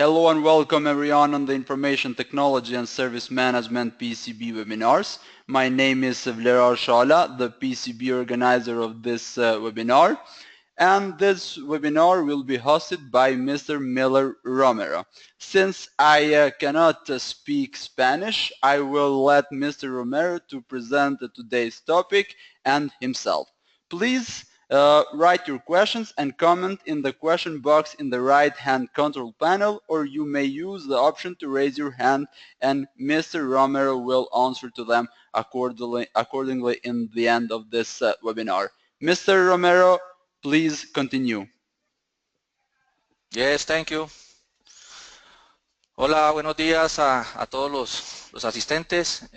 Hello and welcome everyone on the Information Technology and Service Management PCB webinars. My name is Vlerar Shala, the PCB organizer of this webinar. And this webinar will be hosted by Mr. Miller Romero. Since I cannot speak Spanish, I will let Mr. Romero to present today's topic and himself. Please write your questions and comment in the question box in the right-hand control panel, or you may use the option to raise your hand and Mr. Romero will answer to them accordingly in the end of this webinar. Mr. Romero, please continue. Yes, thank you. Hola, buenos días a todos los asistentes.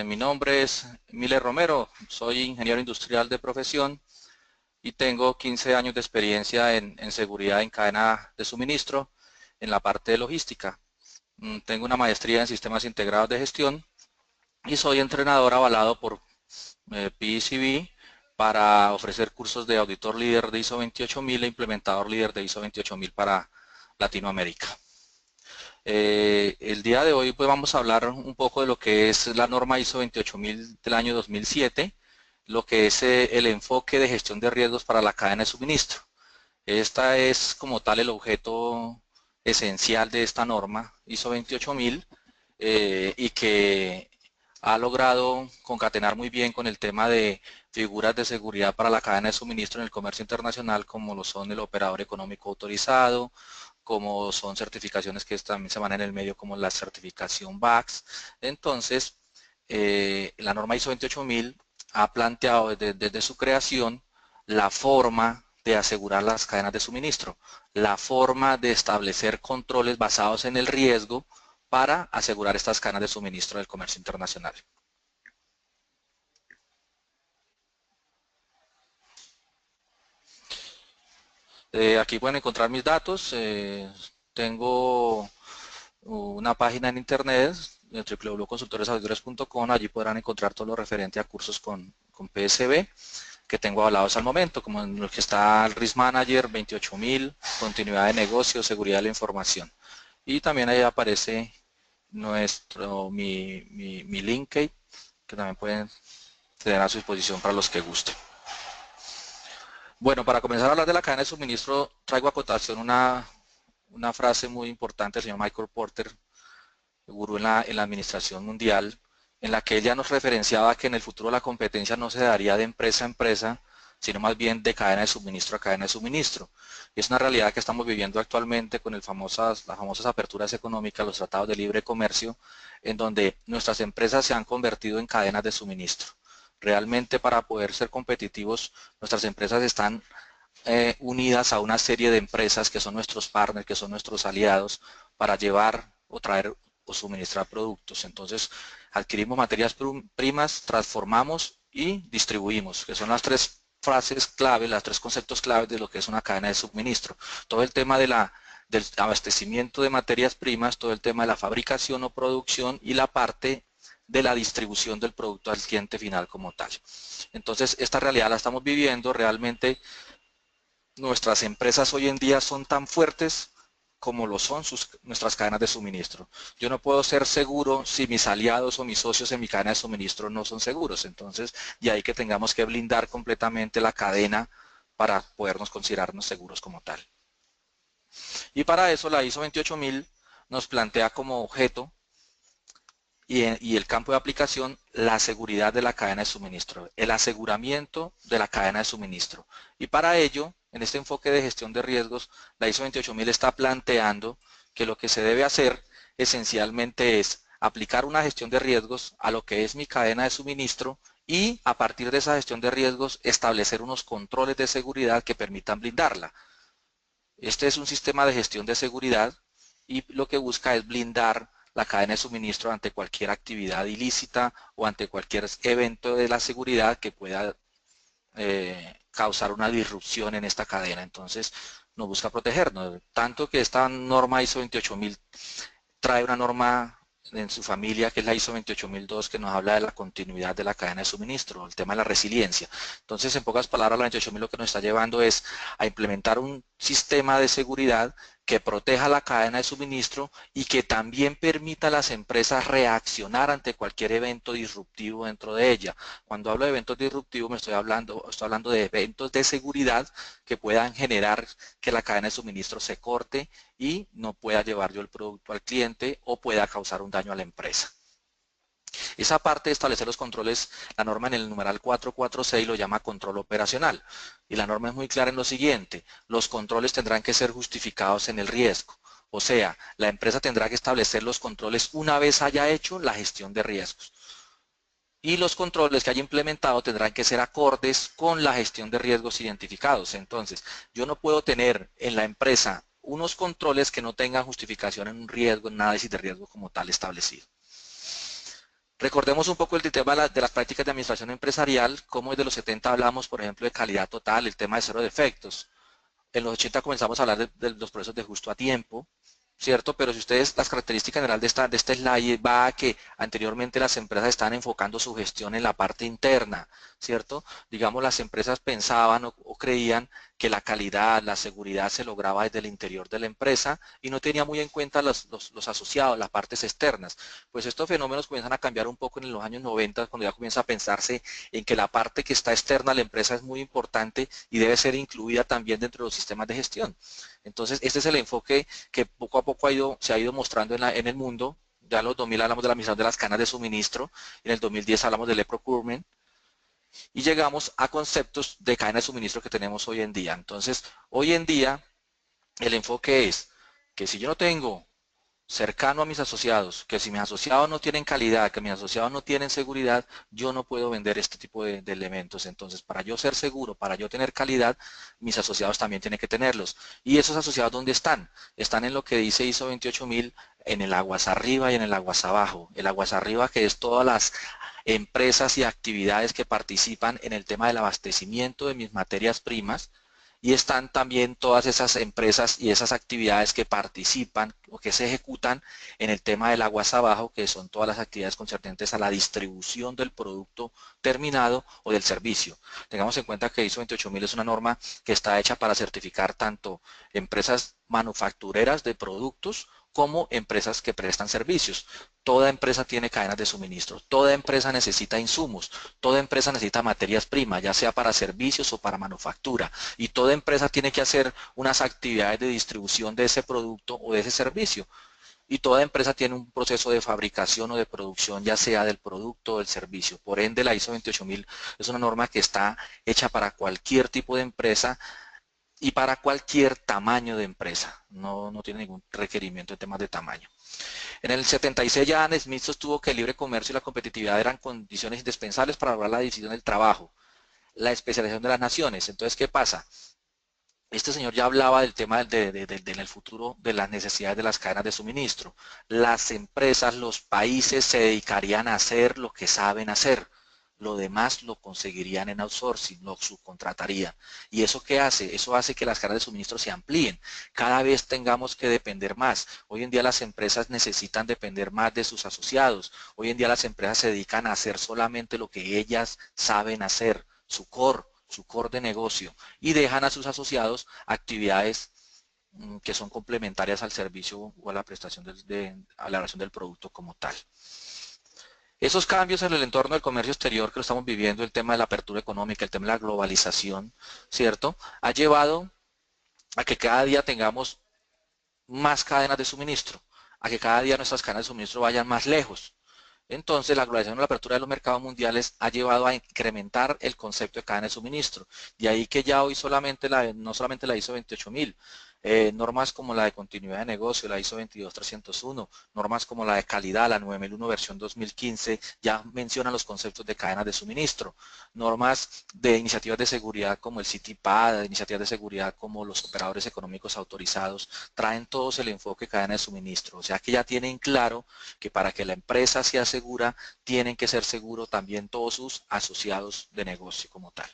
Mi nombre es Miller Romero, soy ingeniero industrial de profesión y tengo 15 años de experiencia en seguridad en cadena de suministro en la parte de logística. Tengo una maestría en sistemas integrados de gestión y soy entrenador avalado por PCB para ofrecer cursos de auditor líder de ISO 28000 e implementador líder de ISO 28000 para Latinoamérica. El día de hoy pues vamos a hablar un poco de lo que es la norma ISO 28000 del año 2007, lo que es el enfoque de gestión de riesgos para la cadena de suministro. Esta es como tal el objeto esencial de esta norma ISO 28000 y que ha logrado concatenar muy bien con el tema de figuras de seguridad para la cadena de suministro en el comercio internacional, como lo son el operador económico autorizado, como son certificaciones que también se manejan en el medio, como la certificación BACS. Entonces, la norma ISO 28000 ha planteado desde su creación la forma de asegurar las cadenas de suministro, la forma de establecer controles basados en el riesgo para asegurar estas cadenas de suministro del comercio internacional. Aquí pueden encontrar mis datos. Tengo una página en internet, www.consultoresauditores.com. Allí podrán encontrar todo lo referente a cursos con PSB que tengo avalados al momento, como en lo que está el Risk Manager 28000, continuidad de negocio, seguridad de la información. Y también ahí aparece mi LinkedIn, que también pueden tener a su disposición para los que gusten. Bueno, para comenzar a hablar de la cadena de suministro, traigo a cotación una frase muy importante del señor Michael Porter, gurú en la administración mundial, en la que ella nos referenciaba que en el futuro la competencia no se daría de empresa a empresa, sino más bien de cadena de suministro a cadena de suministro. Y es una realidad que estamos viviendo actualmente con las famosas aperturas económicas, los tratados de libre comercio, en donde nuestras empresas se han convertido en cadenas de suministro. Realmente, para poder ser competitivos, nuestras empresas están unidas a una serie de empresas que son nuestros partners, que son nuestros aliados, para llevar o traer o suministrar productos. Entonces, adquirimos materias primas, transformamos y distribuimos, que son las tres frases clave, los tres conceptos claves de lo que es una cadena de suministro. Todo el tema del abastecimiento de materias primas, todo el tema de la fabricación o producción y la parte de la distribución del producto al cliente final como tal. Entonces, esta realidad la estamos viviendo. Realmente nuestras empresas hoy en día son tan fuertes como lo son nuestras cadenas de suministro. Yo no puedo ser seguro si mis aliados o mis socios en mi cadena de suministro no son seguros. Entonces, de ahí que tengamos que blindar completamente la cadena para podernos considerarnos seguros como tal. Y para eso la ISO 28000 nos plantea como objeto y el campo de aplicación la seguridad de la cadena de suministro, el aseguramiento de la cadena de suministro. Y para ello, en este enfoque de gestión de riesgos, la ISO 28000 está planteando que lo que se debe hacer esencialmente es aplicar una gestión de riesgos a lo que es mi cadena de suministro y a partir de esa gestión de riesgos establecer unos controles de seguridad que permitan blindarla. Este es un sistema de gestión de seguridad y lo que busca es blindar la cadena de suministro ante cualquier actividad ilícita o ante cualquier evento de la seguridad que pueda causar una disrupción en esta cadena. Entonces, nos busca protegernos. Tanto que esta norma ISO 28000 trae una norma en su familia que es la ISO 28002 que nos habla de la continuidad de la cadena de suministro, el tema de la resiliencia. Entonces, en pocas palabras, la 28000 lo que nos está llevando es a implementar un sistema de seguridad que proteja la cadena de suministro y que también permita a las empresas reaccionar ante cualquier evento disruptivo dentro de ella. Cuando hablo de eventos disruptivos estoy hablando de eventos de seguridad que puedan generar que la cadena de suministro se corte y no pueda llevar yo el producto al cliente o pueda causar un daño a la empresa. Esa parte de establecer los controles, la norma en el numeral 446 lo llama control operacional. Y la norma es muy clara en lo siguiente, los controles tendrán que ser justificados en el riesgo. O sea, la empresa tendrá que establecer los controles una vez haya hecho la gestión de riesgos. Y los controles que haya implementado tendrán que ser acordes con la gestión de riesgos identificados. Entonces, yo no puedo tener en la empresa unos controles que no tengan justificación en un riesgo, en un análisis de riesgo como tal establecido. Recordemos un poco el tema de las prácticas de administración empresarial, como desde los 70 hablamos, por ejemplo, de calidad total, el tema de cero defectos. En los 80 comenzamos a hablar de los procesos de justo a tiempo, ¿cierto? Pero si ustedes, las características generales de este slide va a que anteriormente las empresas están enfocando su gestión en la parte interna, ¿cierto? Digamos, las empresas pensaban o creían que la calidad, la seguridad se lograba desde el interior de la empresa y no tenía muy en cuenta los asociados, las partes externas. Pues estos fenómenos comienzan a cambiar un poco en los años 90, cuando ya comienza a pensarse en que la parte que está externa a la empresa es muy importante y debe ser incluida también dentro de los sistemas de gestión. Entonces, este es el enfoque que poco a poco se ha ido mostrando en el mundo. Ya en los 2000 hablamos de la administración de las cadenas de suministro, en el 2010 hablamos del e-procurement, y llegamos a conceptos de cadena de suministro que tenemos hoy en día. Entonces, hoy en día el enfoque es que si yo no tengo cercano a mis asociados, que si mis asociados no tienen calidad, que mis asociados no tienen seguridad, yo no puedo vender este tipo de elementos. Entonces, para yo ser seguro, para yo tener calidad, mis asociados también tienen que tenerlos. ¿Y esos asociados dónde están? Están en lo que dice ISO 28000, en el aguas arriba y en el aguas abajo. El aguas arriba, que es todas las empresas y actividades que participan en el tema del abastecimiento de mis materias primas, y están también todas esas empresas y esas actividades que participan o que se ejecutan en el tema del aguas abajo, que son todas las actividades concernientes a la distribución del producto terminado o del servicio. Tengamos en cuenta que ISO 28000 es una norma que está hecha para certificar tanto empresas manufactureras de productos como empresas que prestan servicios. Toda empresa tiene cadenas de suministro, toda empresa necesita insumos, toda empresa necesita materias primas, ya sea para servicios o para manufactura, y toda empresa tiene que hacer unas actividades de distribución de ese producto o de ese servicio. Y toda empresa tiene un proceso de fabricación o de producción, ya sea del producto o del servicio. Por ende, la ISO 28000 es una norma que está hecha para cualquier tipo de empresa y para cualquier tamaño de empresa. No tiene ningún requerimiento en temas de tamaño. En el 76 ya Adam Smith sostuvo que el libre comercio y la competitividad eran condiciones indispensables para lograr la división del trabajo, la especialización de las naciones. Entonces, ¿qué pasa? Este señor ya hablaba del tema en el futuro de las necesidades de las cadenas de suministro. Las empresas, los países se dedicarían a hacer lo que saben hacer. Lo demás lo conseguirían en outsourcing, lo subcontratarían. ¿Y eso qué hace? Eso hace que las cadenas de suministro se amplíen. Cada vez tengamos que depender más. Hoy en día las empresas necesitan depender más de sus asociados. Hoy en día las empresas se dedican a hacer solamente lo que ellas saben hacer, su core de negocio, y dejan a sus asociados actividades que son complementarias al servicio o a la prestación a la relación del producto como tal. Esos cambios en el entorno del comercio exterior que lo estamos viviendo, el tema de la apertura económica, el tema de la globalización, ¿cierto? Ha llevado a que cada día tengamos más cadenas de suministro, a que cada día nuestras cadenas de suministro vayan más lejos. Entonces, la globalización y la apertura de los mercados mundiales ha llevado a incrementar el concepto de cadena de suministro. De ahí que ya hoy no solamente la ISO 28000, normas como la de continuidad de negocio, la ISO 22301, normas como la de calidad, la 9001 versión 2015, ya mencionan los conceptos de cadenas de suministro. Normas de iniciativas de seguridad como el CITIPAD, iniciativas de seguridad como los operadores económicos autorizados, traen todos el enfoque de cadena de suministro. O sea que ya tienen claro que para que la empresa sea segura, tienen que ser seguros también todos sus asociados de negocio como tal.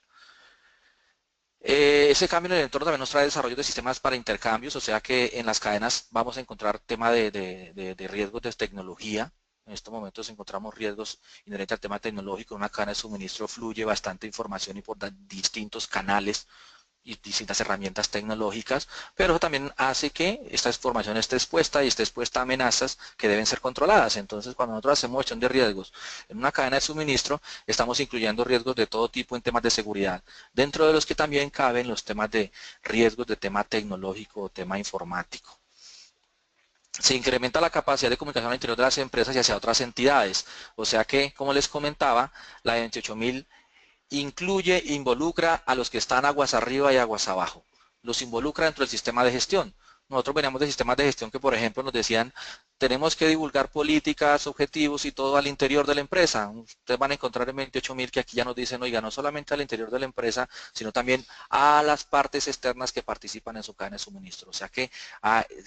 Ese cambio en el entorno también nos trae desarrollo de sistemas para intercambios, o sea que en las cadenas vamos a encontrar tema de riesgos de tecnología. En estos momentos encontramos riesgos inherentes al tema tecnológico. En una cadena de suministro fluye bastante información y por distintos canales y distintas herramientas tecnológicas, pero también hace que esta información esté expuesta y esté expuesta a amenazas que deben ser controladas. Entonces, cuando nosotros hacemos gestión de riesgos en una cadena de suministro, estamos incluyendo riesgos de todo tipo en temas de seguridad, dentro de los que también caben los temas de riesgos de tema tecnológico o tema informático. Se incrementa la capacidad de comunicación al interior de las empresas y hacia otras entidades. O sea que, como les comentaba, la 28000 incluye e involucra a los que están aguas arriba y aguas abajo. Los involucra dentro del sistema de gestión. Nosotros veníamos de sistemas de gestión que, por ejemplo, nos decían, tenemos que divulgar políticas, objetivos y todo al interior de la empresa. Ustedes van a encontrar en 28000 que aquí ya nos dicen, oiga, no solamente al interior de la empresa, sino también a las partes externas que participan en su cadena de suministro. O sea que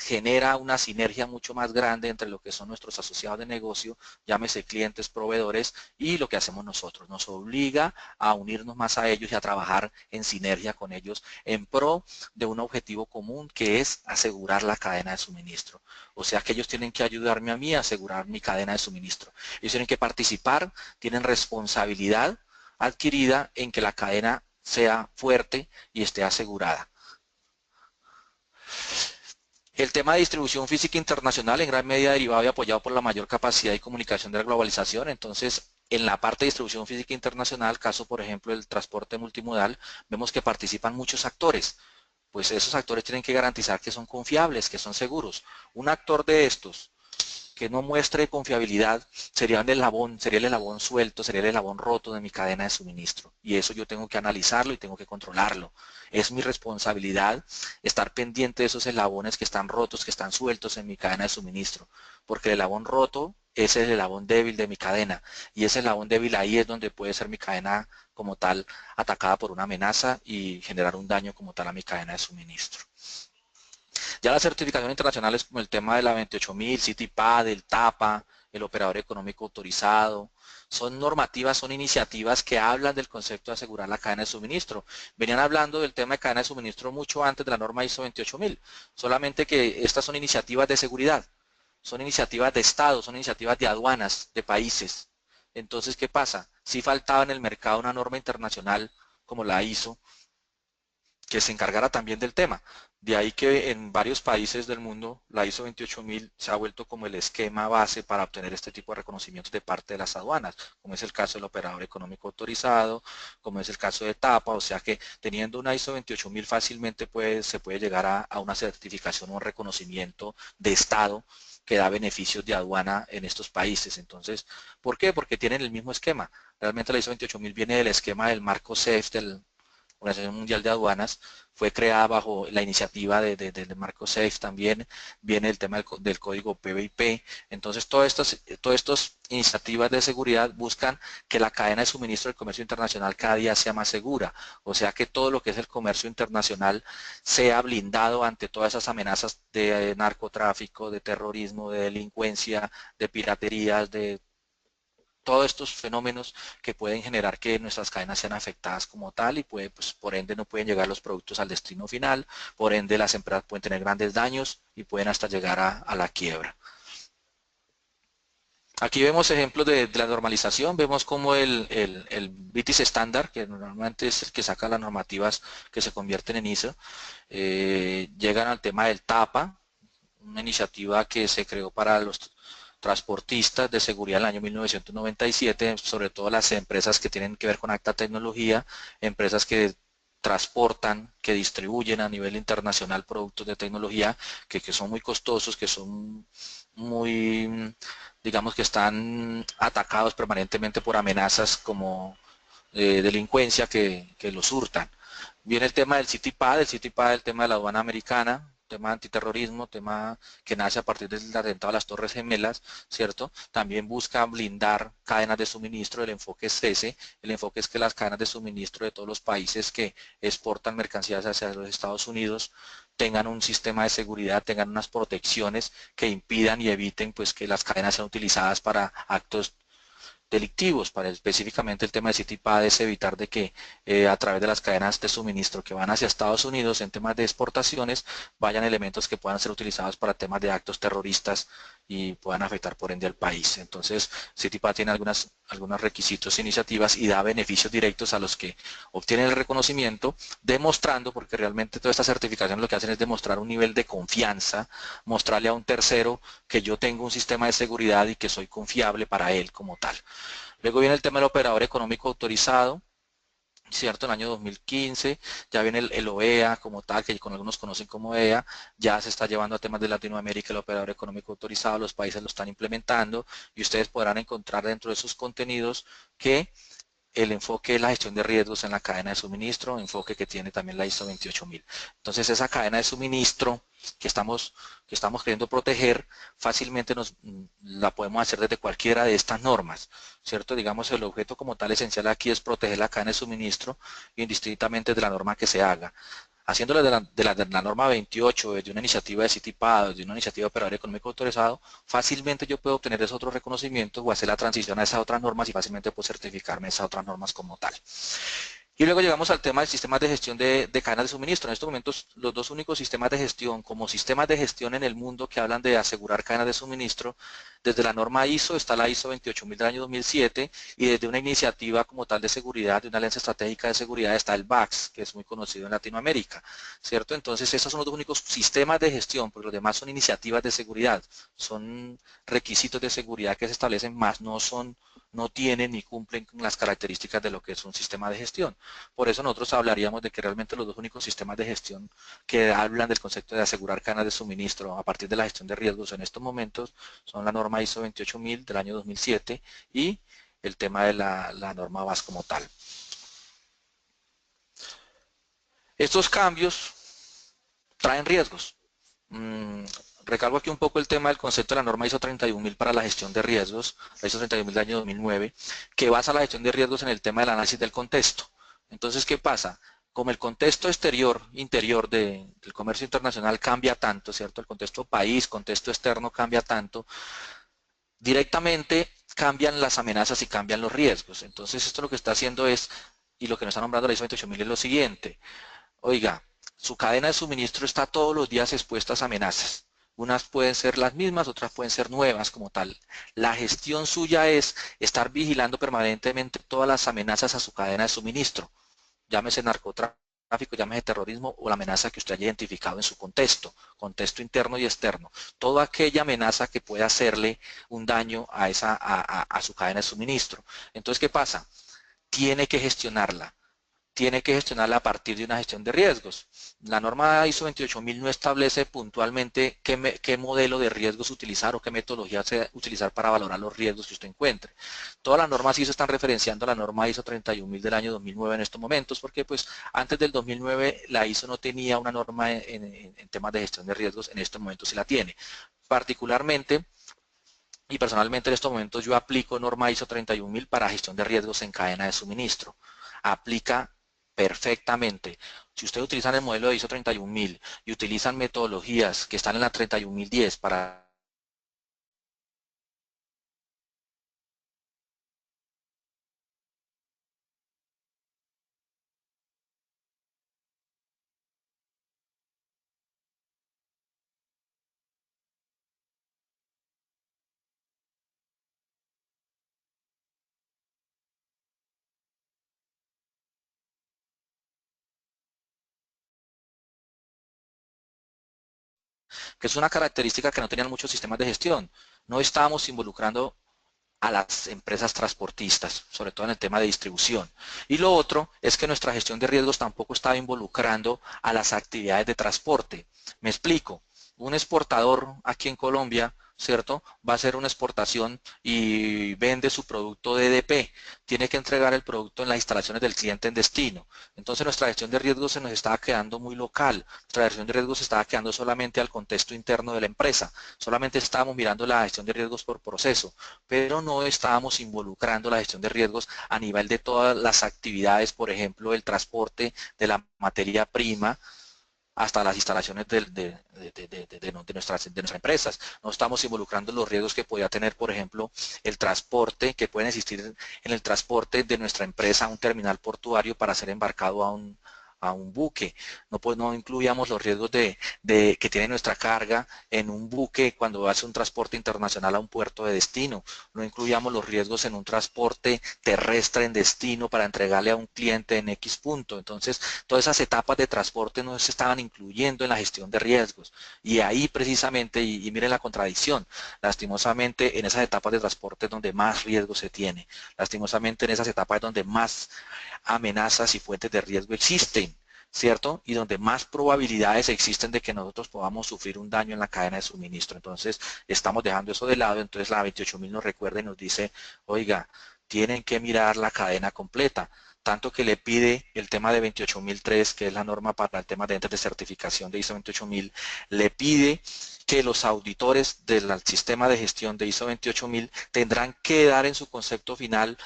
genera una sinergia mucho más grande entre lo que son nuestros asociados de negocio, llámese clientes, proveedores, y lo que hacemos nosotros. Nos obliga a unirnos más a ellos y a trabajar en sinergia con ellos en pro de un objetivo común que es asegurar la cadena de suministro. O sea que ellos tienen que ayudarme a mí a asegurar mi cadena de suministro. Ellos tienen que participar, tienen responsabilidad adquirida en que la cadena sea fuerte y esté asegurada. El tema de distribución física internacional en gran medida derivado y apoyado por la mayor capacidad y comunicación de la globalización. Entonces, en la parte de distribución física internacional, caso por ejemplo del transporte multimodal, vemos que participan muchos actores. Pues esos actores tienen que garantizar que son confiables, que son seguros. Un actor de estos que no muestre confiabilidad sería el eslabón suelto, sería el eslabón roto de mi cadena de suministro. Y eso yo tengo que analizarlo y tengo que controlarlo. Es mi responsabilidad estar pendiente de esos eslabones que están rotos, que están sueltos en mi cadena de suministro. Porque el eslabón roto es el eslabón débil de mi cadena. Y ese eslabón débil ahí es donde puede ser mi cadena como tal atacada por una amenaza y generar un daño como tal a mi cadena de suministro. Ya las certificaciones internacionales como el tema de la 28000, CITIPAD, el TAPA, el operador económico autorizado, son normativas, son iniciativas que hablan del concepto de asegurar la cadena de suministro. Venían hablando del tema de cadena de suministro mucho antes de la norma ISO 28000, solamente que estas son iniciativas de seguridad, son iniciativas de Estado, son iniciativas de aduanas, de países. Entonces, ¿qué pasa? Si faltaba en el mercado una norma internacional como la ISO, que se encargara también del tema. De ahí que en varios países del mundo la ISO 28000 se ha vuelto como el esquema base para obtener este tipo de reconocimientos de parte de las aduanas, como es el caso del operador económico autorizado, como es el caso de TAPA, o sea que teniendo una ISO 28000 fácilmente se puede llegar a una certificación o un reconocimiento de Estado que da beneficios de aduana en estos países. Entonces, ¿por qué? Porque tienen el mismo esquema. Realmente la ISO 28000 viene del esquema del marco CEF, del Organización Mundial de Aduanas, fue creada bajo la iniciativa del marco SAFE también, viene el tema del código PBIP. Entonces, todas estas iniciativas de seguridad buscan que la cadena de suministro del comercio internacional cada día sea más segura. O sea, que todo lo que es el comercio internacional sea blindado ante todas esas amenazas de narcotráfico, de terrorismo, de delincuencia, de piraterías, de todos estos fenómenos que pueden generar que nuestras cadenas sean afectadas como tal y pues, por ende no pueden llegar los productos al destino final, por ende las empresas pueden tener grandes daños y pueden hasta llegar a la quiebra. Aquí vemos ejemplos de la normalización, vemos como el BITIS estándar, que normalmente es el que saca las normativas que se convierten en ISO, llegan al tema del TAPA, una iniciativa que se creó para los transportistas de seguridad en el año 1997, sobre todo las empresas que tienen que ver con alta tecnología, empresas que transportan, que distribuyen a nivel internacional productos de tecnología que son muy costosos, que son muy, digamos que están atacados permanentemente por amenazas como delincuencia que los hurtan. Viene el tema del CITIPAD, el tema de la aduana americana, tema de antiterrorismo, tema que nace a partir del atentado a las Torres Gemelas, ¿cierto? También busca blindar cadenas de suministro, el enfoque es ese, el enfoque es que las cadenas de suministro de todos los países que exportan mercancías hacia los Estados Unidos tengan un sistema de seguridad, tengan unas protecciones que impidan y eviten pues que las cadenas sean utilizadas para actos delictivos. Para específicamente el tema de CITIPAD es evitar de que a través de las cadenas de suministro que van hacia Estados Unidos en temas de exportaciones vayan elementos que puedan ser utilizados para temas de actos terroristas y puedan afectar por ende al país. Entonces, CITIPA tiene algunos requisitos e iniciativas y da beneficios directos a los que obtienen el reconocimiento, demostrando, porque realmente todas estas certificaciones lo que hacen es demostrar un nivel de confianza, mostrarle a un tercero que yo tengo un sistema de seguridad y que soy confiable para él como tal. Luego viene el tema del operador económico autorizado, ¿cierto? En el año 2015, ya viene el OEA como tal, que con algunos conocen como EA, ya se está llevando a temas de Latinoamérica el operador económico autorizado, los países lo están implementando y ustedes podrán encontrar dentro de sus contenidos que el enfoque de la gestión de riesgos en la cadena de suministro, enfoque que tiene también la ISO 28000. Entonces esa cadena de suministro que estamos queriendo proteger, fácilmente la podemos hacer desde cualquiera de estas normas, ¿cierto? Digamos, el objeto como tal esencial aquí es proteger la cadena de suministro indistintamente de la norma que se haga. Haciéndolo de la norma 28, de una iniciativa de CITIPA, de una iniciativa de operador económico autorizado, fácilmente yo puedo obtener esos otros reconocimientos o hacer la transición a esas otras normas y fácilmente puedo certificarme esas otras normas como tal. Y luego llegamos al tema del sistema de gestión de cadenas de suministro. En estos momentos, los dos únicos sistemas de gestión, como sistemas de gestión en el mundo que hablan de asegurar cadenas de suministro, desde la norma ISO está la ISO 28000 del año 2007 y desde una iniciativa como tal de seguridad, de una alianza estratégica de seguridad, está el BACS, que es muy conocido en Latinoamérica, ¿cierto? Entonces, esos son los dos únicos sistemas de gestión, porque los demás son iniciativas de seguridad, son requisitos de seguridad que se establecen más, no tienen ni cumplen con las características de lo que es un sistema de gestión. Por eso nosotros hablaríamos de que realmente los dos únicos sistemas de gestión que hablan del concepto de asegurar cadenas de suministro a partir de la gestión de riesgos en estos momentos son la norma ISO 28000 del año 2007 y el tema de la norma BAS como tal. Estos cambios traen riesgos. Recalco aquí un poco el tema del concepto de la norma ISO 31000 para la gestión de riesgos, la ISO 31000 del año 2009, que basa la gestión de riesgos en el tema del análisis del contexto. Entonces, ¿qué pasa? Como el contexto interior del comercio internacional cambia tanto, ¿cierto? El contexto país, contexto externo cambia tanto, directamente cambian las amenazas y cambian los riesgos. Entonces, esto lo que está haciendo es, y lo que nos está nombrando la ISO 28000 es lo siguiente. Oiga, su cadena de suministro está todos los días expuesta a amenazas. Unas pueden ser las mismas, otras pueden ser nuevas como tal. La gestión suya es estar vigilando permanentemente todas las amenazas a su cadena de suministro. Llámese narcotráfico, llámese terrorismo o la amenaza que usted haya identificado en su contexto interno y externo. Toda aquella amenaza que pueda hacerle un daño a su cadena de suministro. Entonces, ¿qué pasa? Tiene que gestionarla a partir de una gestión de riesgos. La norma ISO 28000 no establece puntualmente qué modelo de riesgos utilizar o qué metodología utilizar para valorar los riesgos que usted encuentre. Todas las normas ISO están referenciando a la norma ISO 31000 del año 2009 en estos momentos, porque pues antes del 2009 la ISO no tenía una norma en temas de gestión de riesgos, en estos momentos sí la tiene. Particularmente, y personalmente en estos momentos yo aplico norma ISO 31000 para gestión de riesgos en cadena de suministro. Aplica perfectamente. Si ustedes utilizan el modelo de ISO 31000 y utilizan metodologías que están en la 31010 para que es una característica que no tenían muchos sistemas de gestión. No estábamos involucrando a las empresas transportistas, sobre todo en el tema de distribución. Y lo otro es que nuestra gestión de riesgos tampoco estaba involucrando a las actividades de transporte. Me explico. Un exportador aquí en Colombia, ¿cierto? Va a hacer una exportación y vende su producto de EDP. Tiene que entregar el producto en las instalaciones del cliente en destino. Entonces nuestra gestión de riesgos se nos estaba quedando muy local. Nuestra gestión de riesgos se estaba quedando solamente al contexto interno de la empresa. Solamente estábamos mirando la gestión de riesgos por proceso, pero no estábamos involucrando la gestión de riesgos a nivel de todas las actividades, por ejemplo, el transporte de la materia prima hasta las instalaciones de nuestras empresas. No estamos involucrando los riesgos que podía tener, por ejemplo, el transporte, que pueden existir en el transporte de nuestra empresa a un terminal portuario para ser embarcado a un buque. No incluíamos los riesgos que tiene nuestra carga en un buque cuando hace un transporte internacional a un puerto de destino. No incluíamos los riesgos en un transporte terrestre en destino para entregarle a un cliente en X punto. Entonces, todas esas etapas de transporte no se estaban incluyendo en la gestión de riesgos. Y ahí precisamente, y miren la contradicción, lastimosamente en esas etapas de transporte es donde más riesgo se tiene. Lastimosamente en esas etapas es donde más amenazas y fuentes de riesgo existen, ¿cierto? Y donde más probabilidades existen de que nosotros podamos sufrir un daño en la cadena de suministro. Entonces, estamos dejando eso de lado. Entonces, la 28000 nos recuerda y nos dice, oiga, tienen que mirar la cadena completa. Tanto que le pide el tema de 28003, que es la norma para el tema de entes de certificación de ISO 28000, le pide que los auditores del sistema de gestión de ISO 28000 tendrán que dar en su concepto final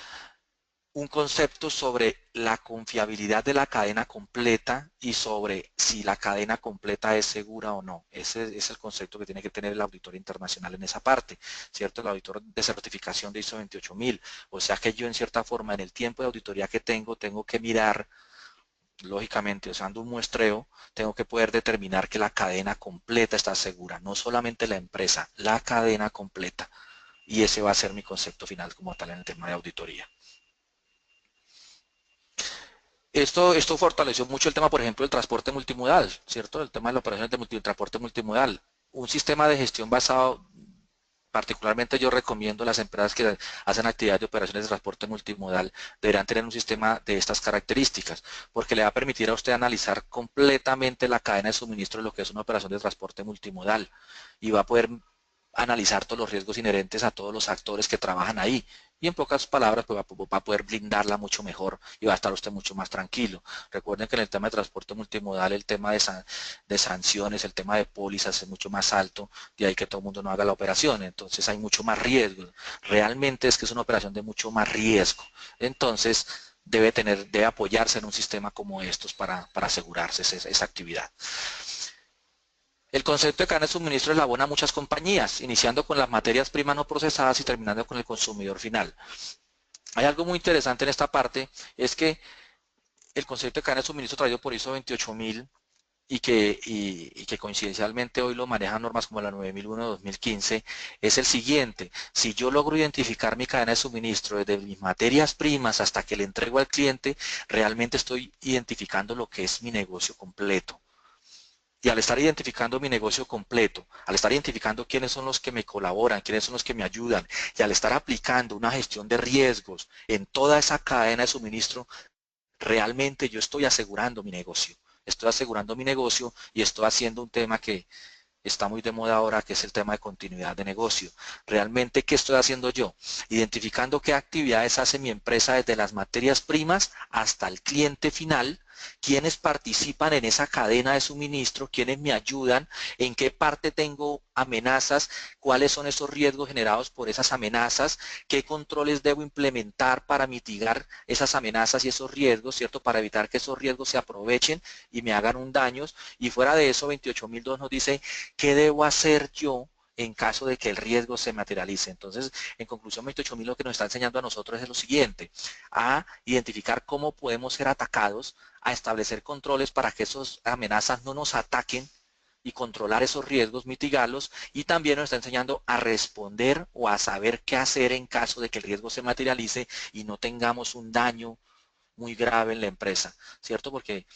un concepto sobre la confiabilidad de la cadena completa y sobre si la cadena completa es segura o no. Ese es el concepto que tiene que tener el auditor internacional en esa parte, ¿cierto? El auditor de certificación de ISO 28000. O sea que yo en cierta forma en el tiempo de auditoría que tengo que mirar, lógicamente usando un muestreo, tengo que poder determinar que la cadena completa está segura, no solamente la empresa, la cadena completa. Y ese va a ser mi concepto final como tal en el tema de auditoría. Esto fortaleció mucho el tema, por ejemplo, del transporte multimodal, ¿cierto? El tema de la operación de transporte multimodal. Un sistema de gestión basado, particularmente yo recomiendo a las empresas que hacen actividades de operaciones de transporte multimodal, deberán tener un sistema de estas características, porque le va a permitir a usted analizar completamente la cadena de suministro de lo que es una operación de transporte multimodal y va a poder analizar todos los riesgos inherentes a todos los actores que trabajan ahí. Y en pocas palabras, pues va a poder blindarla mucho mejor y va a estar usted mucho más tranquilo. Recuerden que en el tema de transporte multimodal, el tema de sanciones, el tema de pólizas es mucho más alto, de ahí que todo el mundo no haga la operación. Entonces hay mucho más riesgo. Realmente es que es una operación de mucho más riesgo. Entonces debe apoyarse en un sistema como estos para asegurarse esa actividad. El concepto de cadena de suministro elabora muchas compañías, iniciando con las materias primas no procesadas y terminando con el consumidor final. Hay algo muy interesante en esta parte, es que el concepto de cadena de suministro traído por ISO 28000 y que coincidencialmente hoy lo manejan normas como la 9001-2015, es el siguiente. Si yo logro identificar mi cadena de suministro desde mis materias primas hasta que le entrego al cliente, realmente estoy identificando lo que es mi negocio completo. Y al estar identificando mi negocio completo, al estar identificando quiénes son los que me colaboran, quiénes son los que me ayudan, y al estar aplicando una gestión de riesgos en toda esa cadena de suministro, realmente yo estoy asegurando mi negocio. Estoy asegurando mi negocio y estoy haciendo un tema que está muy de moda ahora, que es el tema de continuidad de negocio. Realmente, ¿qué estoy haciendo yo? Identificando qué actividades hace mi empresa desde las materias primas hasta el cliente final, quiénes participan en esa cadena de suministro, quiénes me ayudan, en qué parte tengo amenazas, cuáles son esos riesgos generados por esas amenazas, qué controles debo implementar para mitigar esas amenazas y esos riesgos, ¿cierto? Para evitar que esos riesgos se aprovechen y me hagan un daño. Y fuera de eso, 28002 nos dice qué debo hacer yo en caso de que el riesgo se materialice. Entonces, en conclusión, 28000 lo que nos está enseñando a nosotros es lo siguiente: a identificar cómo podemos ser atacados, a establecer controles para que esas amenazas no nos ataquen y controlar esos riesgos, mitigarlos, y también nos está enseñando a responder o a saber qué hacer en caso de que el riesgo se materialice y no tengamos un daño muy grave en la empresa, ¿cierto? Porque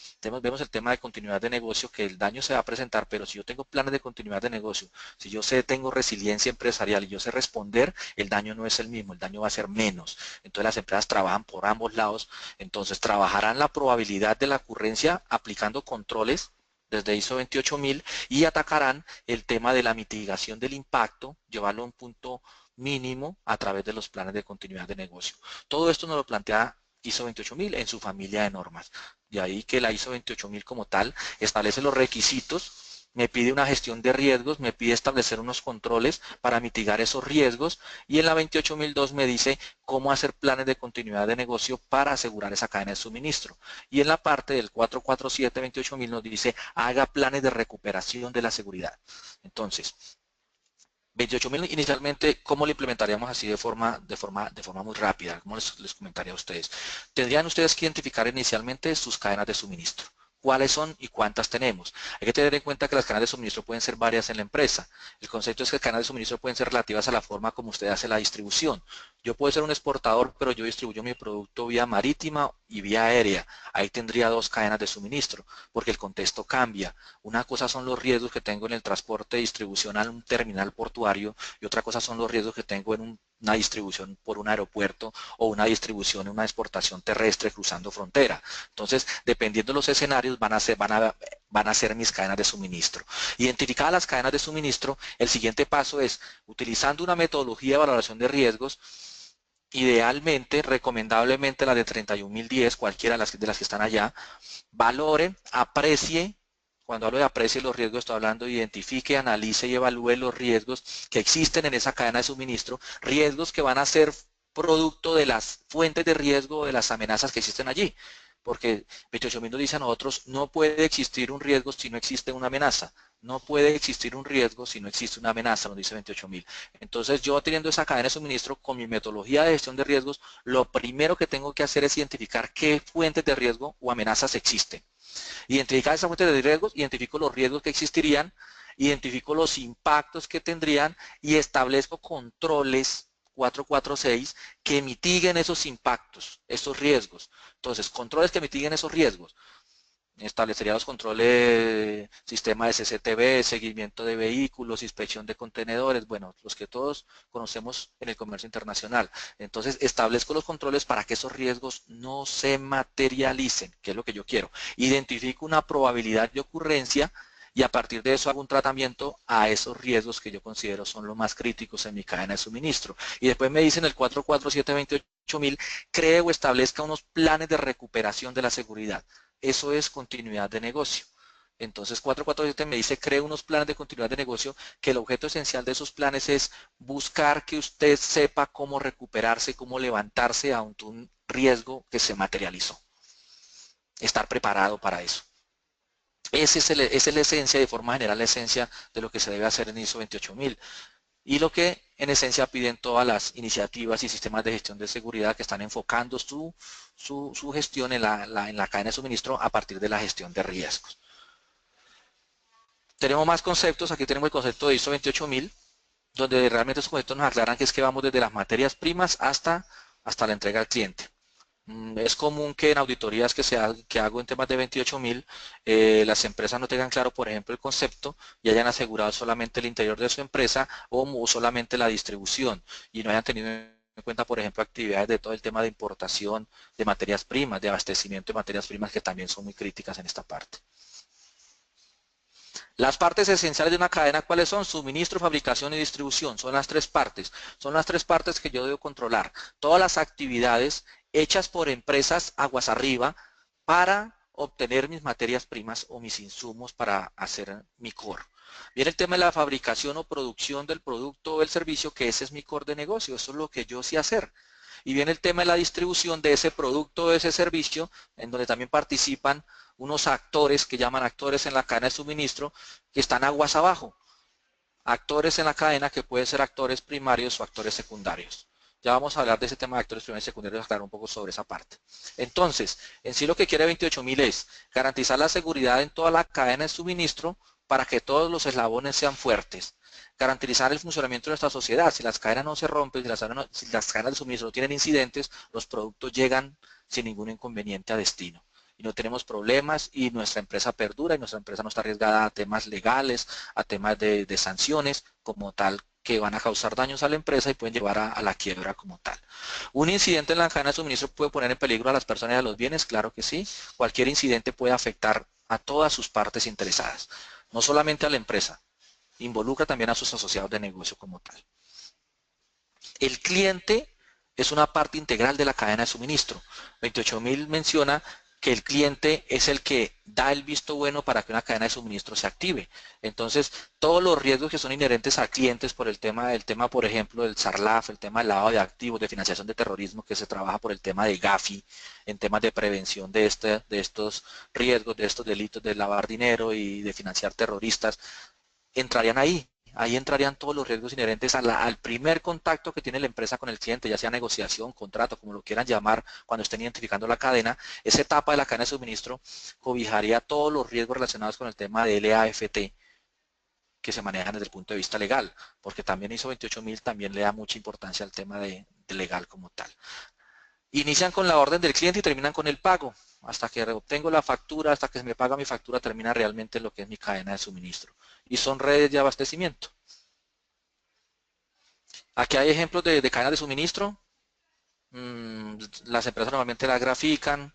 vemos el tema de continuidad de negocio, que el daño se va a presentar, pero si yo tengo planes de continuidad de negocio, si yo tengo resiliencia empresarial y yo sé responder, el daño no es el mismo, el daño va a ser menos. Entonces las empresas trabajan por ambos lados, entonces trabajarán la probabilidad de la ocurrencia aplicando controles desde ISO 28000 y atacarán el tema de la mitigación del impacto, llevarlo a un punto mínimo a través de los planes de continuidad de negocio. Todo esto nos lo plantea ISO 28000 en su familia de normas. De ahí que la ISO 28000 como tal establece los requisitos, me pide una gestión de riesgos, me pide establecer unos controles para mitigar esos riesgos, y en la 28002 me dice cómo hacer planes de continuidad de negocio para asegurar esa cadena de suministro. Y en la parte del 447-28000 nos dice haga planes de recuperación de la seguridad. Entonces, 28000 inicialmente, ¿cómo lo implementaríamos así de forma muy rápida? ¿Cómo les comentaría a ustedes? Tendrían ustedes que identificar inicialmente sus cadenas de suministro. cuáles son y cuántas tenemos. Hay que tener en cuenta que las cadenas de suministro pueden ser varias en la empresa. El concepto es que las cadenas de suministro pueden ser relativas a la forma como usted hace la distribución. Yo puedo ser un exportador, pero yo distribuyo mi producto vía marítima y vía aérea. Ahí tendría dos cadenas de suministro, porque el contexto cambia. Una cosa son los riesgos que tengo en el transporte de distribución a un terminal portuario y otra cosa son los riesgos que tengo en una distribución por un aeropuerto o una distribución en una exportación terrestre cruzando frontera. Entonces, dependiendo de los escenarios, van a ser mis cadenas de suministro. Identificadas las cadenas de suministro, el siguiente paso es, utilizando una metodología de valoración de riesgos, idealmente, recomendablemente la de 31010, cualquiera de las que están allá, valore, aprecie. Cuando hablo de aprecie los riesgos, estoy hablando de identifique, analice y evalúe los riesgos que existen en esa cadena de suministro, riesgos que van a ser producto de las fuentes de riesgo o de las amenazas que existen allí. Porque 28.000 nos dice a nosotros, no puede existir un riesgo si no existe una amenaza. No puede existir un riesgo si no existe una amenaza, nos dice 28.000. Entonces, yo teniendo esa cadena de suministro con mi metodología de gestión de riesgos, lo primero que tengo que hacer es identificar qué fuentes de riesgo o amenazas existen. Identificar esas fuentes de riesgos, identifico los riesgos que existirían, identifico los impactos que tendrían y establezco controles 446 que mitiguen esos impactos, esos riesgos. Entonces, controles que mitiguen esos riesgos. Establecería los controles, sistema de CCTV, seguimiento de vehículos, inspección de contenedores, bueno, los que todos conocemos en el comercio internacional. Entonces, establezco los controles para que esos riesgos no se materialicen, que es lo que yo quiero. Identifico una probabilidad de ocurrencia y a partir de eso hago un tratamiento a esos riesgos que yo considero son los más críticos en mi cadena de suministro. Y después me dicen el 44728.000, cree o establezca unos planes de recuperación de la seguridad. Eso es continuidad de negocio. Entonces 447 me dice, cree unos planes de continuidad de negocio, que el objeto esencial de esos planes es buscar que usted sepa cómo recuperarse, cómo levantarse ante un riesgo que se materializó. Estar preparado para eso. Esa es la esencia, de forma general, la esencia de lo que se debe hacer en ISO 28000. Y lo que en esencia piden todas las iniciativas y sistemas de gestión de seguridad que están enfocando su gestión en la cadena de suministro a partir de la gestión de riesgos. Tenemos más conceptos. Aquí tenemos el concepto de ISO 28000, donde realmente esos conceptos nos aclaran que es que vamos desde las materias primas hasta la entrega al cliente. Es común que en auditorías que hago en temas de 28000, las empresas no tengan claro, por ejemplo, el concepto y hayan asegurado solamente el interior de su empresa o solamente la distribución y no hayan tenido en cuenta, por ejemplo, actividades de todo el tema de importación de materias primas, de abastecimiento de materias primas, que también son muy críticas en esta parte. Las partes esenciales de una cadena, ¿cuáles son? Suministro, fabricación y distribución. Son las tres partes. Son las tres partes que yo debo controlar. Todas las actividades hechas por empresas aguas arriba para obtener mis materias primas o mis insumos para hacer mi core. Viene el tema de la fabricación o producción del producto o el servicio, que ese es mi core de negocio. Eso es lo que yo sé hacer. Y viene el tema de la distribución de ese producto o de ese servicio, en donde también participan unos actores que llaman actores en la cadena de suministro, que están aguas abajo. Actores en la cadena que pueden ser actores primarios o actores secundarios. Ya vamos a hablar de ese tema de actores primarios y secundarios, aclarar un poco sobre esa parte. Entonces, en sí lo que quiere 28000 es garantizar la seguridad en toda la cadena de suministro para que todos los eslabones sean fuertes. Garantizar el funcionamiento de nuestra sociedad. Si las cadenas no se rompen, si las cadenas de suministro no tienen incidentes, los productos llegan sin ningún inconveniente a destino. Y no tenemos problemas y nuestra empresa perdura y nuestra empresa no está arriesgada a temas legales, a temas de sanciones como tal, que van a causar daños a la empresa y pueden llevar a la quiebra como tal. ¿Un incidente en la cadena de suministro puede poner en peligro a las personas y a los bienes? Claro que sí. Cualquier incidente puede afectar a todas sus partes interesadas, no solamente a la empresa, involucra también a sus asociados de negocio como tal. El cliente es una parte integral de la cadena de suministro. 28000 menciona que el cliente es el que da el visto bueno para que una cadena de suministro se active. Entonces, todos los riesgos que son inherentes a clientes por el tema, por ejemplo, del SARLAF, el tema del lavado de activos, de financiación de terrorismo, que se trabaja por el tema de GAFI, en temas de prevención de estos riesgos, de estos delitos de lavar dinero y de financiar terroristas, entrarían ahí. Ahí entrarían todos los riesgos inherentes al primer contacto que tiene la empresa con el cliente, ya sea negociación, contrato, como lo quieran llamar, cuando estén identificando la cadena. Esa etapa de la cadena de suministro cobijaría todos los riesgos relacionados con el tema de LAFT que se manejan desde el punto de vista legal, porque también ISO 28000 también le da mucha importancia al tema de legal como tal. Inician con la orden del cliente y terminan con el pago. Hasta que obtengo la factura, hasta que se me paga mi factura, termina realmente lo que es mi cadena de suministro. Y son redes de abastecimiento. Aquí hay ejemplos de cadenas de suministro. Las empresas normalmente las grafican.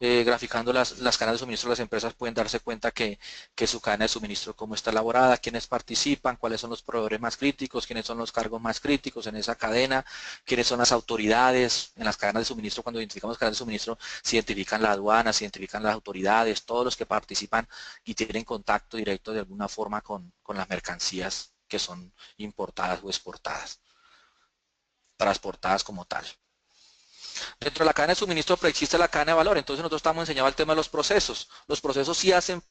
Graficando las cadenas de suministro, las empresas pueden darse cuenta que su cadena de suministro cómo está elaborada, quiénes participan, cuáles son los proveedores más críticos, quiénes son los cargos más críticos en esa cadena, quiénes son las autoridades en las cadenas de suministro. Cuando identificamos cadenas de suministro, se identifican las aduanas, se identifican las autoridades, todos los que participan y tienen contacto directo de alguna forma con las mercancías que son importadas o exportadas, transportadas como tal. Dentro de la cadena de suministro preexiste la cadena de valor, entonces nosotros estamos enseñando el tema de los procesos. Los procesos sí hacen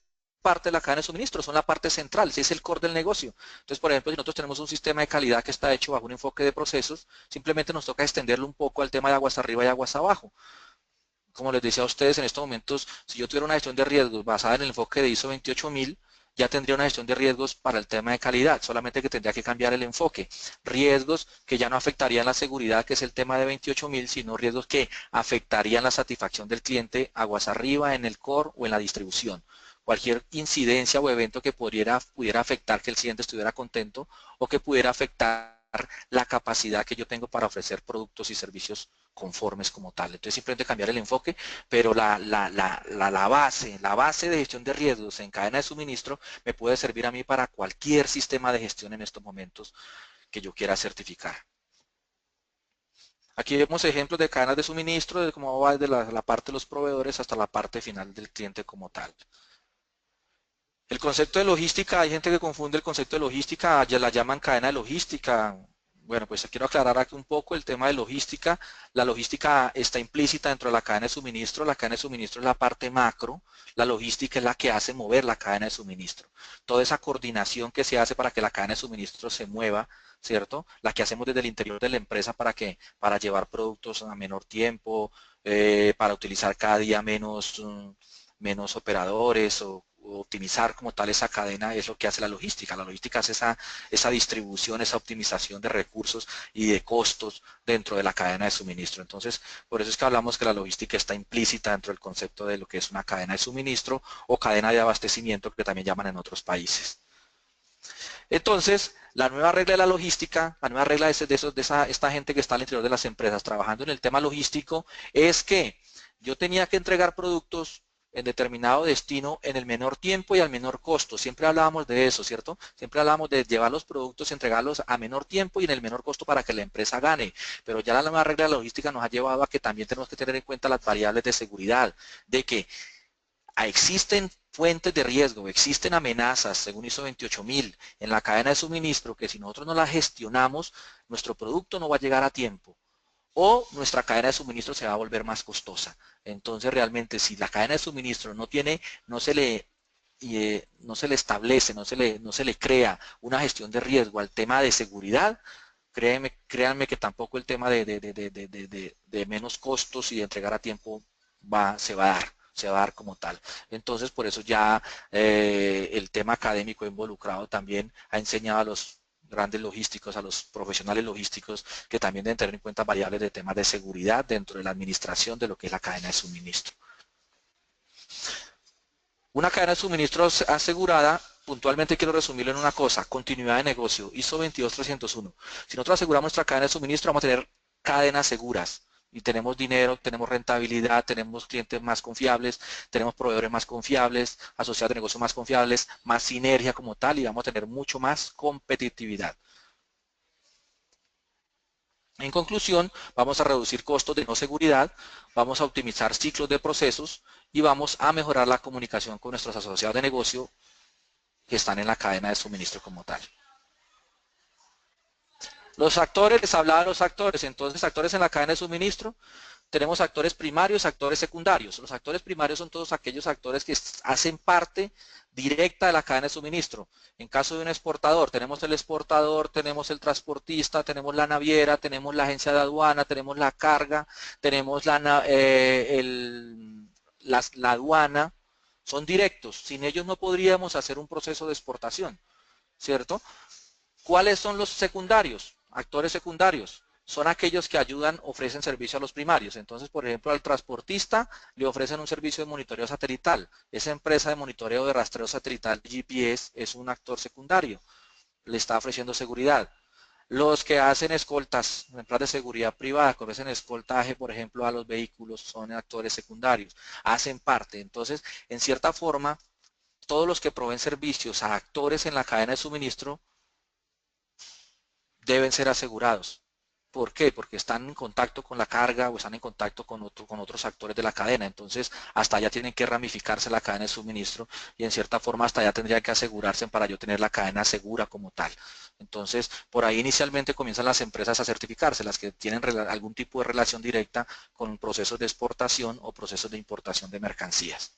parte de la cadena de suministro, son la parte central, sí es el core del negocio. Entonces, por ejemplo, si nosotros tenemos un sistema de calidad que está hecho bajo un enfoque de procesos, simplemente nos toca extenderlo un poco al tema de aguas arriba y aguas abajo. Como les decía a ustedes, en estos momentos, si yo tuviera una gestión de riesgos basada en el enfoque de ISO 28000, ya tendría una gestión de riesgos para el tema de calidad, solamente que tendría que cambiar el enfoque. Riesgos que ya no afectarían la seguridad, que es el tema de 28000, sino riesgos que afectarían la satisfacción del cliente aguas arriba, en el core o en la distribución. Cualquier incidencia o evento que pudiera afectar que el cliente estuviera contento o que pudiera afectar la capacidad que yo tengo para ofrecer productos y servicios conformes como tal. Entonces simplemente cambiar el enfoque, pero la base de gestión de riesgos en cadena de suministro me puede servir a mí para cualquier sistema de gestión en estos momentos que yo quiera certificar. Aquí vemos ejemplos de cadenas de suministro, de cómo va desde la parte de los proveedores hasta la parte final del cliente como tal. El concepto de logística, hay gente que confunde el concepto de logística, ya la llaman cadena de logística. Bueno, pues quiero aclarar aquí un poco el tema de logística. La logística está implícita dentro de la cadena de suministro. La cadena de suministro es la parte macro. La logística es la que hace mover la cadena de suministro. Toda esa coordinación que se hace para que la cadena de suministro se mueva, ¿cierto? La que hacemos desde el interior de la empresa para llevar productos a menor tiempo, para utilizar cada día menos operadores o optimizar como tal esa cadena es lo que hace la logística. La logística hace esa distribución, esa optimización de recursos y de costos dentro de la cadena de suministro. Entonces, por eso es que hablamos que la logística está implícita dentro del concepto de lo que es una cadena de suministro o cadena de abastecimiento, que también llaman en otros países. Entonces, la nueva regla de la logística, la nueva regla esta gente que está al interior de las empresas trabajando en el tema logístico, es que yo tenía que entregar productos en determinado destino en el menor tiempo y al menor costo. Siempre hablábamos de eso, ¿cierto? Siempre hablábamos de llevar los productos, entregarlos a menor tiempo y en el menor costo para que la empresa gane. Pero ya la nueva regla de la logística nos ha llevado a que también tenemos que tener en cuenta las variables de seguridad, de que existen fuentes de riesgo, existen amenazas, según ISO 28000, en la cadena de suministro, que si nosotros no las gestionamos, nuestro producto no va a llegar a tiempo o nuestra cadena de suministro se va a volver más costosa. Entonces, realmente, si la cadena de suministro no se le establece, no se le crea una gestión de riesgo al tema de seguridad, créanme que tampoco el tema de menos costos y de entregar a tiempo se va a dar como tal. Entonces, por eso ya el tema académico involucrado también ha enseñado a los grandes logísticos, a los profesionales logísticos, que también deben tener en cuenta variables de temas de seguridad dentro de la administración de lo que es la cadena de suministro. Una cadena de suministro asegurada, puntualmente quiero resumirlo en una cosa: continuidad de negocio, ISO 22301. Si nosotros aseguramos nuestra cadena de suministro, vamos a tener cadenas seguras. Y tenemos dinero, tenemos rentabilidad, tenemos clientes más confiables, tenemos proveedores más confiables, asociados de negocios más confiables, más sinergia como tal, y vamos a tener mucho más competitividad. En conclusión, vamos a reducir costos de no seguridad, vamos a optimizar ciclos de procesos y vamos a mejorar la comunicación con nuestros asociados de negocio que están en la cadena de suministro como tal. Los actores, les hablaba de los actores. Entonces, actores en la cadena de suministro, tenemos actores primarios, actores secundarios. Los actores primarios son todos aquellos actores que hacen parte directa de la cadena de suministro. En caso de un exportador, tenemos el exportador, tenemos el transportista, tenemos la naviera, tenemos la agencia de aduana, tenemos la carga, tenemos la aduana. Son directos. Sin ellos no podríamos hacer un proceso de exportación, ¿cierto? ¿Cuáles son los secundarios? Actores secundarios. Son aquellos que ayudan, ofrecen servicio a los primarios. Entonces, por ejemplo, al transportista le ofrecen un servicio de monitoreo satelital. Esa empresa de monitoreo de rastreo satelital GPS es un actor secundario. Le está ofreciendo seguridad. Los que hacen escoltas, empresas de seguridad privada, que ofrecen escoltaje, por ejemplo, a los vehículos, son actores secundarios. Hacen parte. Entonces, en cierta forma, todos los que proveen servicios a actores en la cadena de suministro deben ser asegurados. ¿Por qué? Porque están en contacto con la carga o están en contacto con otros actores de la cadena. Entonces, hasta allá tienen que ramificarse la cadena de suministro y en cierta forma hasta allá tendría que asegurarse para yo tener la cadena segura como tal. Entonces, por ahí inicialmente comienzan las empresas a certificarse, las que tienen algún tipo de relación directa con procesos de exportación o procesos de importación de mercancías.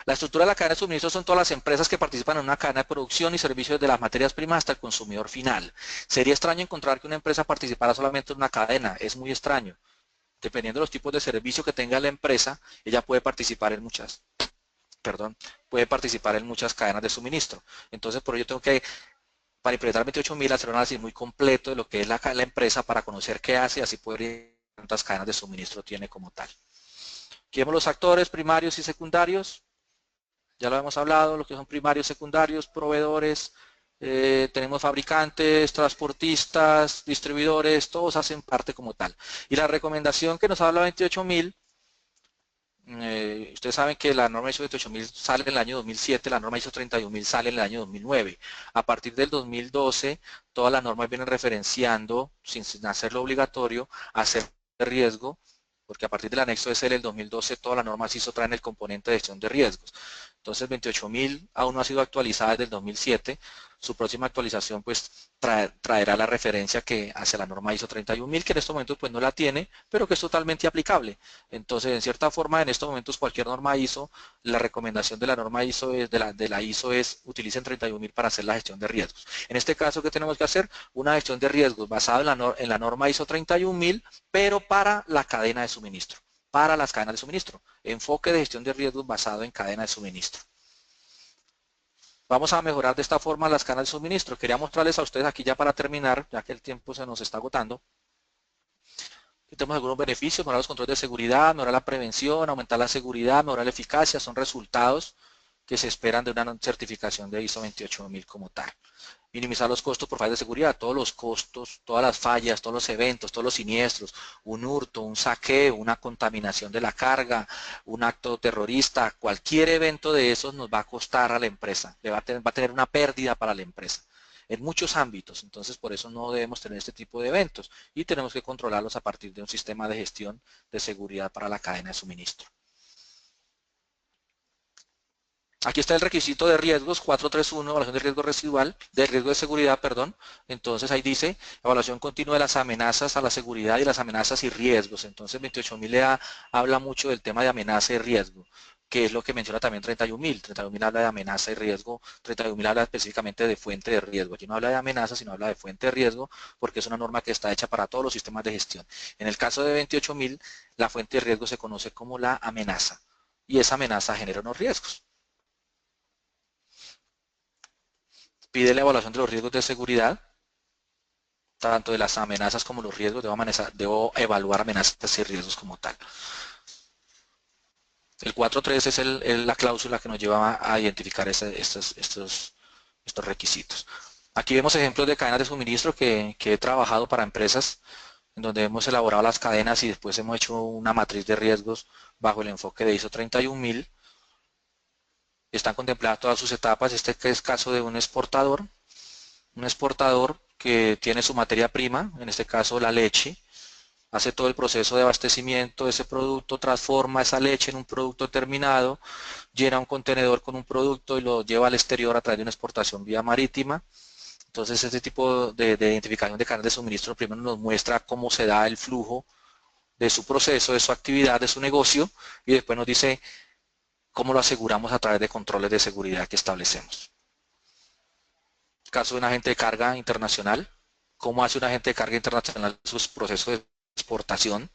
La estructura de la cadena de suministro son todas las empresas que participan en una cadena de producción y servicios de las materias primas hasta el consumidor final. Sería extraño encontrar que una empresa participara solamente en una cadena, es muy extraño. Dependiendo de los tipos de servicio que tenga la empresa, ella puede participar en muchas cadenas de suministro. Entonces, por ello tengo que, para implementar 28.000, hacer un análisis muy completo de lo que es la empresa para conocer qué hace y así poder ir cuántas cadenas de suministro tiene como tal. Aquí vemos los actores primarios y secundarios. Ya lo hemos hablado, lo que son primarios, secundarios, proveedores, tenemos fabricantes, transportistas, distribuidores, todos hacen parte como tal. Y la recomendación que nos habla 28.000, ustedes saben que la norma ISO 28.000 sale en el año 2007, la norma ISO 31.000 sale en el año 2009. A partir del 2012, todas las normas vienen referenciando, sin hacerlo obligatorio, hacer riesgo, porque a partir del anexo SL del 2012, todas las normas ISO traen el componente de gestión de riesgos. Entonces 28.000 aún no ha sido actualizada desde el 2007. Su próxima actualización pues traerá la referencia que hacia la norma ISO 31.000, que en estos momentos pues no la tiene, pero que es totalmente aplicable. Entonces, en cierta forma, en estos momentos cualquier norma ISO, la recomendación de la norma ISO es, de la ISO es utilicen 31.000 para hacer la gestión de riesgos. En este caso, ¿qué tenemos que hacer? Una gestión de riesgos basada en la norma ISO 31.000, pero para la cadena de suministro. Para las cadenas de suministro. Enfoque de gestión de riesgos basado en cadena de suministro. Vamos a mejorar de esta forma las cadenas de suministro. Quería mostrarles a ustedes aquí ya para terminar, ya que el tiempo se nos está agotando. Aquí tenemos algunos beneficios, mejorar los controles de seguridad, mejorar la prevención, aumentar la seguridad, mejorar la eficacia. Son resultados que se esperan de una certificación de ISO 28000 como tal. Minimizar los costos por fallas de seguridad, todos los costos, todas las fallas, todos los eventos, todos los siniestros, un hurto, un saqueo, una contaminación de la carga, un acto terrorista, cualquier evento de esos nos va a costar a la empresa, va a tener una pérdida para la empresa en muchos ámbitos. Entonces, por eso no debemos tener este tipo de eventos y tenemos que controlarlos a partir de un sistema de gestión de seguridad para la cadena de suministro. Aquí está el requisito de riesgos 431, evaluación de riesgo residual, de riesgo de seguridad, perdón. Entonces ahí dice evaluación continua de las amenazas a la seguridad y las amenazas y riesgos. Entonces 28.000 habla mucho del tema de amenaza y riesgo, que es lo que menciona también 31.000. 31.000 habla de amenaza y riesgo, 31.000 habla específicamente de fuente de riesgo. Aquí no habla de amenaza, sino habla de fuente de riesgo, porque es una norma que está hecha para todos los sistemas de gestión. En el caso de 28.000, la fuente de riesgo se conoce como la amenaza, y esa amenaza genera unos riesgos. Pide la evaluación de los riesgos de seguridad, tanto de las amenazas como los riesgos. Debo evaluar amenazas y riesgos como tal. El 4.3 es la cláusula que nos lleva a identificar estos requisitos. Aquí vemos ejemplos de cadenas de suministro que he trabajado para empresas, en donde hemos elaborado las cadenas y después hemos hecho una matriz de riesgos bajo el enfoque de ISO 31.000. Están contempladas todas sus etapas. Este es el caso de un exportador que tiene su materia prima, en este caso la leche, hace todo el proceso de abastecimiento de ese producto, transforma esa leche en un producto terminado, llena un contenedor con un producto y lo lleva al exterior a través de una exportación vía marítima. Entonces este tipo de identificación de cadenas de suministro primero nos muestra cómo se da el flujo de su proceso, de su actividad, de su negocio, y después nos dice cómo lo aseguramos a través de controles de seguridad que establecemos. Caso de un agente de carga internacional, cómo hace un agente de carga internacional sus procesos de exportación,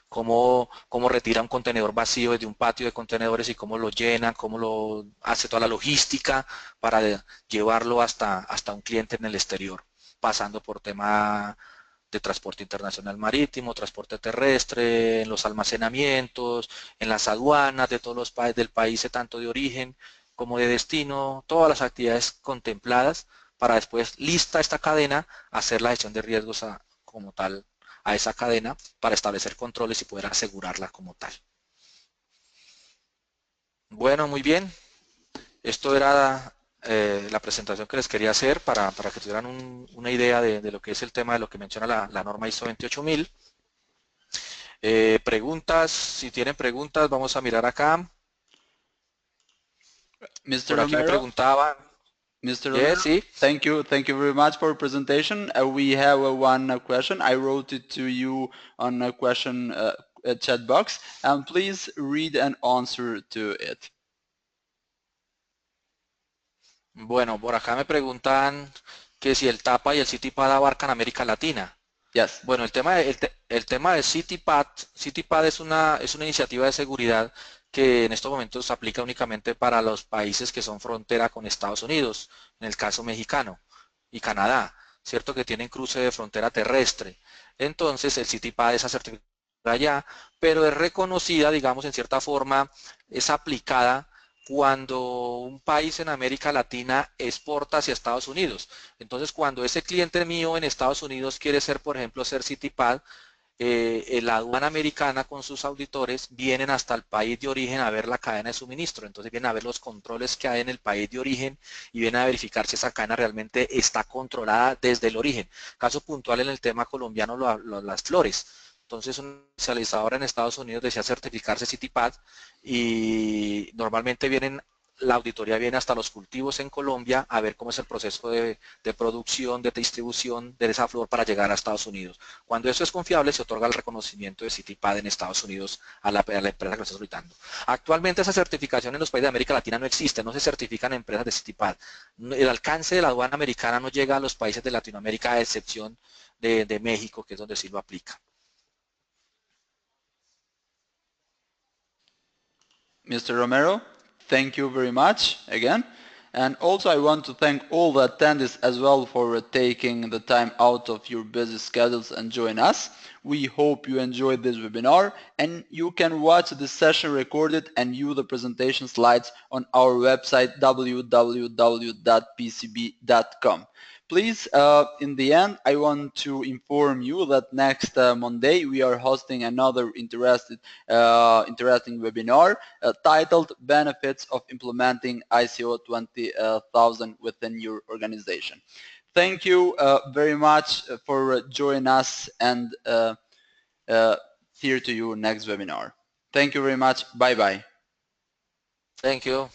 cómo retira un contenedor vacío de un patio de contenedores y cómo lo llena, cómo lo hace toda la logística para llevarlo hasta un cliente en el exterior, pasando por tema de transporte internacional marítimo, transporte terrestre, en los almacenamientos, en las aduanas de todos los países del país, tanto de origen como de destino, todas las actividades contempladas para después, lista esta cadena, hacer la gestión de riesgos como tal a esa cadena para establecer controles y poder asegurarla como tal. Bueno, muy bien. Esto era la presentación que les quería hacer para que tuvieran una idea de lo que es el tema de lo que menciona la norma ISO 28000. Preguntas, si tienen preguntas, vamos a mirar acá. Mr. Por aquí me Romero? preguntaban. Mr. Yes, Romero, sí. thank you very much for your presentation. We have one question. I wrote it to you on a question chat box, and please read and answer to it. Bueno, por acá me preguntan que si el TAPA y el CITIPAD abarcan América Latina. Yes. Bueno, el tema de CITIPAD es una iniciativa de seguridad que en estos momentos se aplica únicamente para los países que son frontera con Estados Unidos, en el caso mexicano y Canadá, cierto que tienen cruce de frontera terrestre. Entonces el CITIPAD es certificada allá, pero es reconocida, digamos, en cierta forma, es aplicada cuando un país en América Latina exporta hacia Estados Unidos. Entonces, cuando ese cliente mío en Estados Unidos quiere ser, por ejemplo, ser CITIPAD, la aduana americana con sus auditores vienen hasta el país de origen a ver la cadena de suministro. Entonces vienen a ver los controles que hay en el país de origen y vienen a verificar si esa cadena realmente está controlada desde el origen. Caso puntual en el tema colombiano, las flores. Entonces un especializador en Estados Unidos desea certificarse CITIPAD y normalmente la auditoría viene hasta los cultivos en Colombia a ver cómo es el proceso de producción, de distribución de esa flor para llegar a Estados Unidos. Cuando eso es confiable, se otorga el reconocimiento de CITIPAD en Estados Unidos a la empresa que lo está solicitando. Actualmente esa certificación en los países de América Latina no existe, no se certifican empresas de CITIPAD. El alcance de la aduana americana no llega a los países de Latinoamérica, a excepción de México, que es donde sí lo aplica. Mr. Romero, thank you very much again. And also I want to thank all the attendees as well for taking the time out of your busy schedules and join us. We hope you enjoyed this webinar, and you can watch this session recorded and view the presentation slides on our website www.pcb.com. Please, in the end, I want to inform you that next Monday we are hosting another interesting webinar titled Benefits of Implementing ISO 20000 within your organization. Thank you very much for joining us, and here to you next webinar. Thank you very much. Bye-bye. Thank you.